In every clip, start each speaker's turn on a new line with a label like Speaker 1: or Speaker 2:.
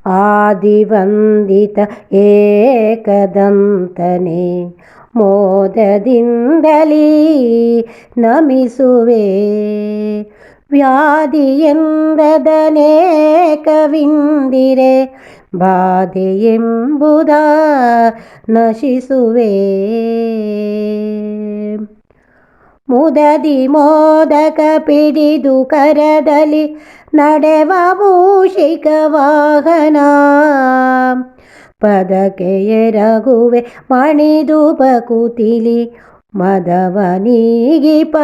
Speaker 1: ಆದಿವಂದಿತ ಏಕದಂತನೇ ಮೋದದಿಂದಲೀ ನಮಿಸುವೆ. ವ್ಯಾಧಿಯೆಂದದನೇಕವಿಂದಿರೆ ಬಾಧೆಯೆಂಬುದ ನಶಿಸುವೆ. ಮುದದಿ ಮೋದಕ ಪಿಡಿದು ಕರದಲ್ಲಿ ನಡೆವ ಮೂಷಿಕ ವಾಹನ. ಪದಕ್ಕೆ ಎರಗುವೆ ಮಣಿಧೂಪ ಕುತಿಲಿ ಮದವ ನೀಗಿಪ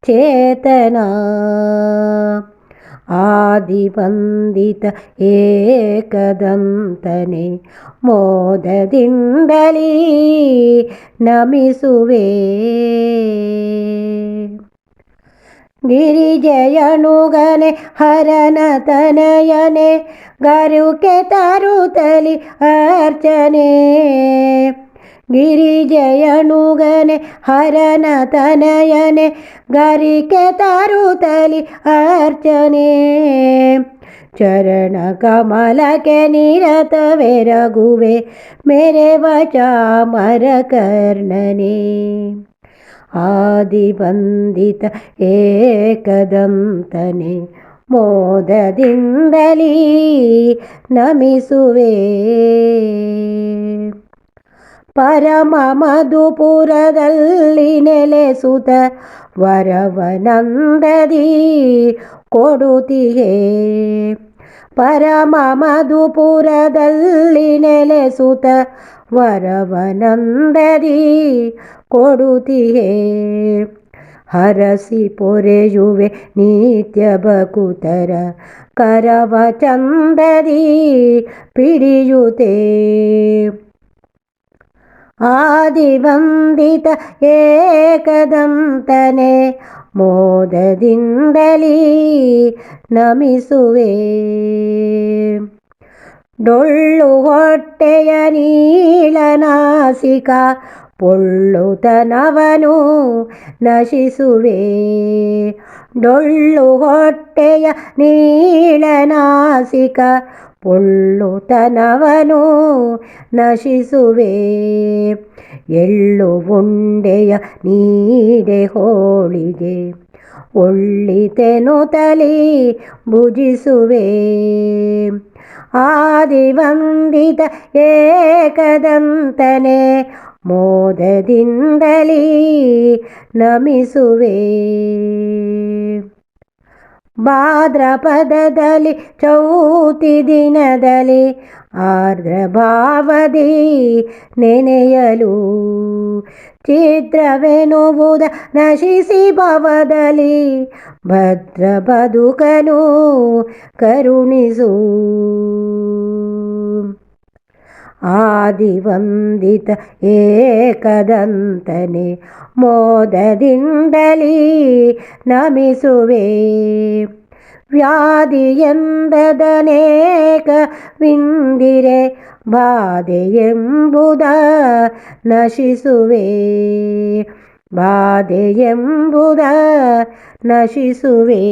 Speaker 1: ಚೇತನ. ಆದಿವಂದಿತ ಏಕದಂತನೇ ಮೋದದಿಂದಲೀ ನಮಿಸುವೆ. ಗಿರಿಜಯನುಗನೆ ಹರನ ತನಯನೆ ಗರುಕೆ ತರುತ್ತಲಿ ಅರ್ಚನೆ. ಗಿರಿಜಯನುಗನೆ ಹರನ ತನಯನೆ ಗರಿಕೆ ತರುತ್ತಲಿ ಅರ್ಚನೆ. ಚರಣ ಕಮಲಕ್ಕೆ ನಿರತವೆರಗುವೆ ಮೆರೆವ ಚಾಮರ ಕರ್ಣನೆ. ಆದಿವಂದಿತ ಏಕದಂತನೇ ಮೋದದಿಂದಲೀ ನಮಿಸುವೆ. ಪರಮ ಮಧುಪುರದಲ್ಲಿ ನೆಲೆಸುತ್ತ ವರವನಂದದಿ ಕೊಡುತ್ತಿಯೇ. ಪರಮ ಮಧುಪುರದಲ್ಲಿ ನೆಲೆಸುತ್ತ ವರವನಂದದಿ ಕೊಡುತ್ತಿಯೇ. ಹರಸಿ ಪೊರೆಯುವೆ ನಿತ್ಯ ಭಕುತರ ಕರವ ಚಂದದಿ ಪಿಡಿಯುತ್ತೇ. ಆದಿವಂದಿತ ಏಕದಂತನೇ ಮೋದದಿಂದಲೀ ನಮಿಸುವೆ. ಡೊಳ್ಳು ಹೊಟ್ಟೆಯ ನೀಳನಾಸಿಕ ಪೊಳ್ಳುತನವನು ನಶಿಸುವೆ. ಡೊಳ್ಳು ಹೊಟ್ಟೆಯ ನೀಳನಾಸಿಕ ಪೊಳ್ಳುತನವನು ನಶಿಸುವೆ. ಎಳ್ಳು ಉಂಡೆಯ ನೀಡೆ ಹೋಳಿಗೆ ಒಳ್ಳಿತೆನುತಲಿ ಭುಜಿಸುವೆ. ಆದಿವಂದಿತ ಏಕದಂತನೇ ಮೋದದಿಂದಲೀ ನಮಿಸುವೆ. ಭಾದ್ರಪದದಲ್ಲಿ ಚೌತಿ ದಿನದಲ್ಲಿ ಆರ್ದ್ರ ಭಾವದಿ ನೆನೆಯಲು. ಚಿತ್ರವೆನುವುದ ನಶಿಸಿ ಭವದಲ್ಲಿ ಭದ್ರ ಬದುಕನು ಕರುಣಿಸು. ಆದಿವಂದಿತ ಏಕದಂತನೇ ಮೋದದಿಂದಲೀ ನಮಿಸುವೆ. ವ್ಯಾಧಿಯೆಂದದನೇಕವಿಂದಿರೆ ಬಾಧೆಯೆಂಬುದ ನಶಿಸುವೆ. ಬಾಧೆಯೆಂಬುದ ನಶಿಸುವೆ.